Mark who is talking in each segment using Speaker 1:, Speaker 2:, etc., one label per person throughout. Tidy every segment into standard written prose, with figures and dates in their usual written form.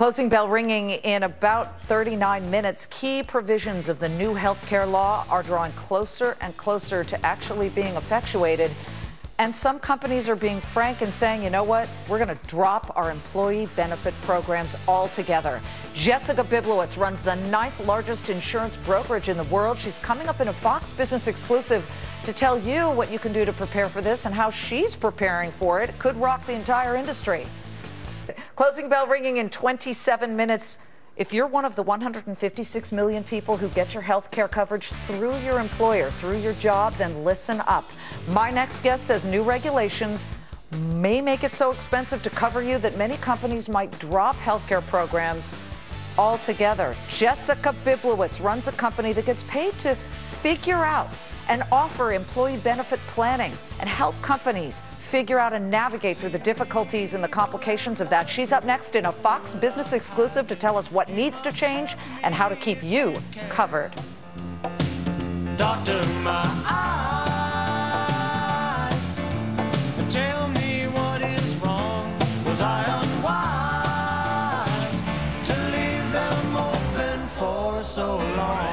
Speaker 1: Closing bell ringing in about 39 minutes. Key provisions of the new health care law are drawing closer and closer to actually being effectuated. And some companies are being frank and saying, you know what, we're going to drop our employee benefit programs altogether. Jessica Bibliowicz runs the 9th largest insurance brokerage in the world. She's coming up in a Fox Business exclusive to tell you what you can do to prepare for this and how she's preparing for it. It could rock the entire industry. Closing bell ringing in 27 minutes. If you're one of the 156 million people who get your health care coverage through your employer, through your job, then listen up. My next guest says new regulations may make it so expensive to cover you that many companies might drop health care programs altogether. Jessica Bibliowicz runs a company that gets paid to figure out and offer employee benefit planning and help companies figure out and navigate through the difficulties and the complications of that. She's up next in a Fox Business exclusive to tell us what needs to change and how to keep you covered.
Speaker 2: Doctor, my eyes, tell me what is wrong. Was I unwise to leave them open for so long?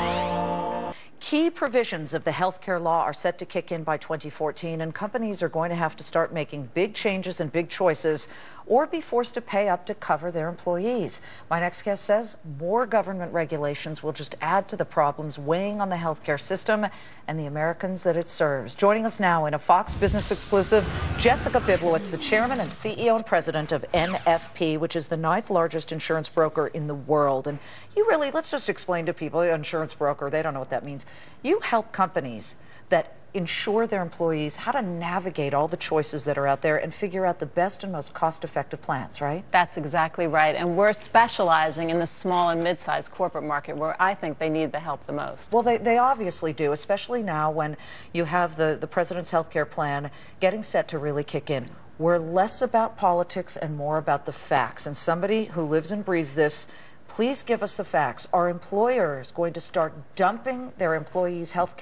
Speaker 1: Key provisions of the health care law are set to kick in by 2014, and companies are going to have to start making big changes and big choices or be forced to pay up to cover their employees. My next guest says more government regulations will just add to the problems weighing on the health care system and the Americans that it serves. Joining us now in a Fox Business exclusive, Jessica Bibliowicz, the chairman and CEO and president of NFP, which is the 9th largest insurance broker in the world. And you really, let's just explain to people, insurance broker, they don't know what that means. You help companies that ensure their employees how to navigate all the choices that are out there and figure out the best and most cost-effective plans, right?
Speaker 3: That's exactly right. And we're specializing in the small and mid-sized corporate market where I think they need the help the most.
Speaker 1: Well, they obviously do, especially now when you have the president's health care plan getting set to really kick in. We're less about politics and more about the facts. And somebody who lives and breathes this, please give us the facts. Are employers going to start dumping their employees' health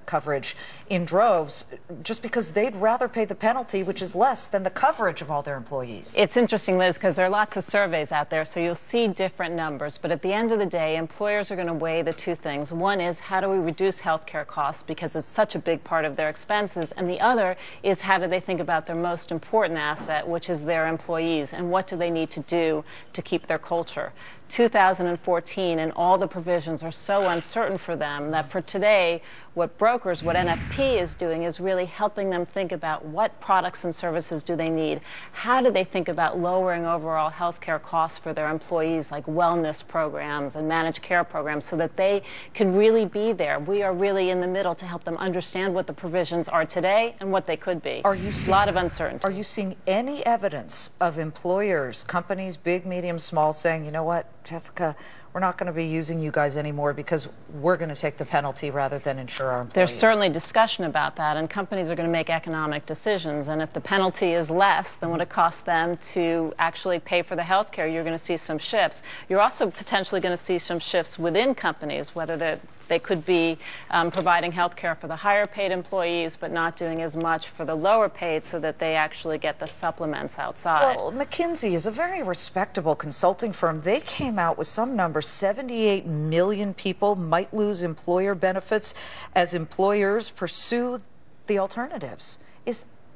Speaker 1: coverage in droves just because they'd rather pay the penalty, which is less than the coverage of all their employees?
Speaker 3: It's interesting, Liz, because there are lots of surveys out there, so you'll see different numbers. But at the end of the day, employers are going to weigh the two things. One is, how do we reduce health care costs because it's such a big part of their expenses? And the other is, how do they think about their most important asset, which is their employees, and what do they need to do to keep their culture? 2014 and all the provisions are so uncertain for them that for today, what NFP is doing is really helping them think about what products and services do they need. How do they think about lowering overall health care costs for their employees, like wellness programs and managed care programs, so that they can really be there. We are really in the middle to help them understand what the provisions are today and what they could be.
Speaker 1: Are you seeing,
Speaker 3: a lot of uncertainty.
Speaker 1: Are you seeing any evidence of employers, companies, big, medium, small, saying, you know what, Jessica, we're not going to be using you guys anymore because we're going to take the penalty rather than insure our employees?
Speaker 3: There's certainly discussion about that, and companies are going to make economic decisions. And if the penalty is less than what it costs them to actually pay for the health care, you're going to see some shifts. You're also potentially going to see some shifts within companies, whether they could be providing health care for the higher paid employees but not doing as much for the lower paid so that they actually get the supplements outside.
Speaker 1: Well, McKinsey is a very respectable consulting firm. They came out with some number, 78 million people might lose employer benefits as employers pursue the alternatives.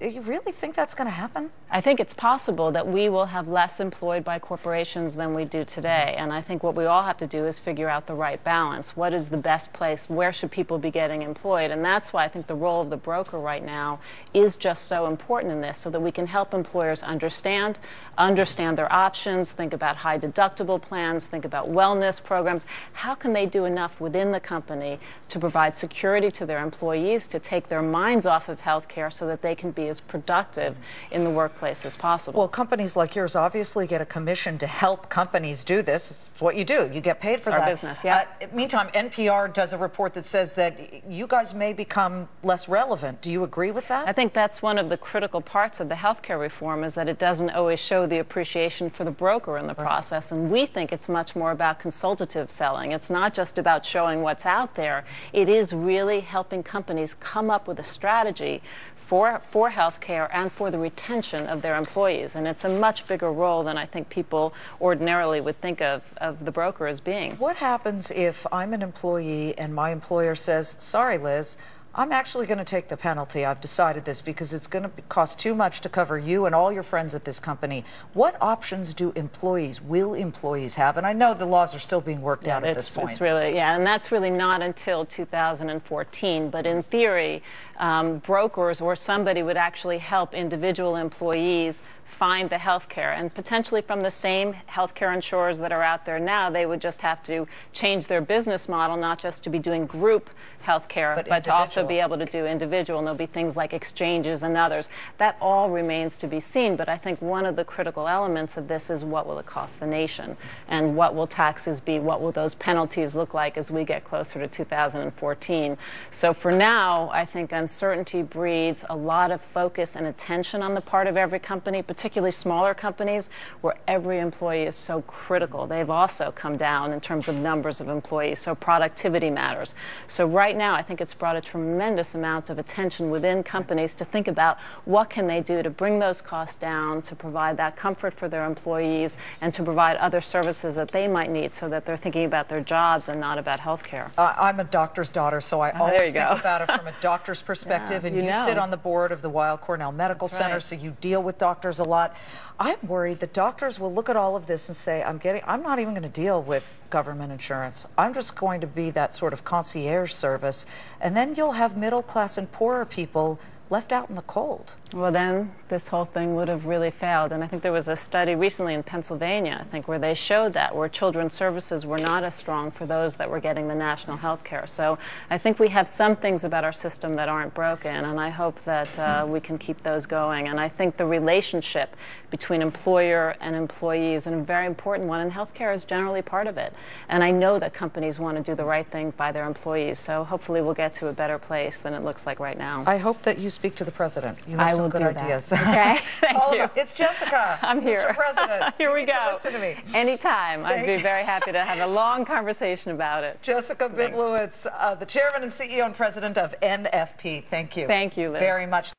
Speaker 1: Do you really think that's going to happen?
Speaker 3: I think it's possible that we will have less employed by corporations than we do today. And I think what we all have to do is figure out the right balance. What is the best place? Where should people be getting employed? And that's why I think the role of the broker right now is just so important in this, so that we can help employers understand their options, think about high deductible plans, think about wellness programs. How can they do enough within the company to provide security to their employees, to take their minds off of health care so that they can be as productive in the workplace as possible?
Speaker 1: Well, companies like yours obviously get a commission to help companies do this. It's what you do. You get paid for that.
Speaker 3: Our business, yeah.
Speaker 1: Meantime, NPR does a report that says that you guys may become less relevant. Do you agree with that?
Speaker 3: I think that's one of the critical parts of the healthcare reform, is that it doesn't always show the appreciation for the broker in the process. And we think it's much more about consultative selling. It's not just about showing what's out there. It is really helping companies come up with a strategy for health care and for the retention of their employees. And it's a much bigger role than I think people ordinarily would think of the broker as being.
Speaker 1: What happens if I'm an employee and my employer says, sorry, Liz, I'm actually going to take the penalty. I've decided this because it's going to cost too much to cover you and all your friends at this company. What options will employees have? And I know the laws are still being worked out at this point.
Speaker 3: It's really, and that's really not until 2014. But in theory, brokers or somebody would actually help individual employees find the health care, and potentially from the same health care insurers that are out there now. They would just have to change their business model, not just to be doing group health care, but to also be able to do individual. And there'll be things like exchanges and others. That all remains to be seen, but I think one of the critical elements of this is what will it cost the nation, and what will taxes be, what will those penalties look like as we get closer to 2014. So for now, I think uncertainty breeds a lot of focus and attention on the part of every company, particularly smaller companies where every employee is so critical. They've also come down in terms of numbers of employees, so productivity matters. So right now, I think it's brought a tremendous amount of attention within companies to think about what can they do to bring those costs down, to provide that comfort for their employees, and to provide other services that they might need so that they're thinking about their jobs and not about health care.
Speaker 1: I'm a doctor's daughter, so I always think about it from a doctor's perspective. And you sit on the board of the Weill Cornell Medical Center, so you deal with doctors a lot. I'm worried that doctors will look at all of this and say, I'm not even going to deal with government insurance. I'm just going to be that sort of concierge service. And then you'll have middle class and poorer people left out in the cold.
Speaker 3: Well, then this whole thing would have really failed. And I think there was a study recently in Pennsylvania, I think, where they showed that, where children's services were not as strong for those that were getting the national health care. So I think we have some things about our system that aren't broken, and I hope that we can keep those going. And I think the relationship between employer and employee is a very important one, and health care is generally part of it. And I know that companies want to do the right thing by their employees, so hopefully we'll get to a better place than it looks like right now.
Speaker 1: I hope that you speak to the president. You have some good ideas.
Speaker 3: Okay, thank you.
Speaker 1: It's Jessica.
Speaker 3: I'm here.
Speaker 1: Mr. President.
Speaker 3: Here we go.
Speaker 1: Listen to me.
Speaker 3: Anytime. I'd be very happy to have a long conversation about it.
Speaker 1: Jessica Bibliowicz, the chairman and CEO and president of NFP. Thank you.
Speaker 3: Thank you, Liz.
Speaker 1: Very much.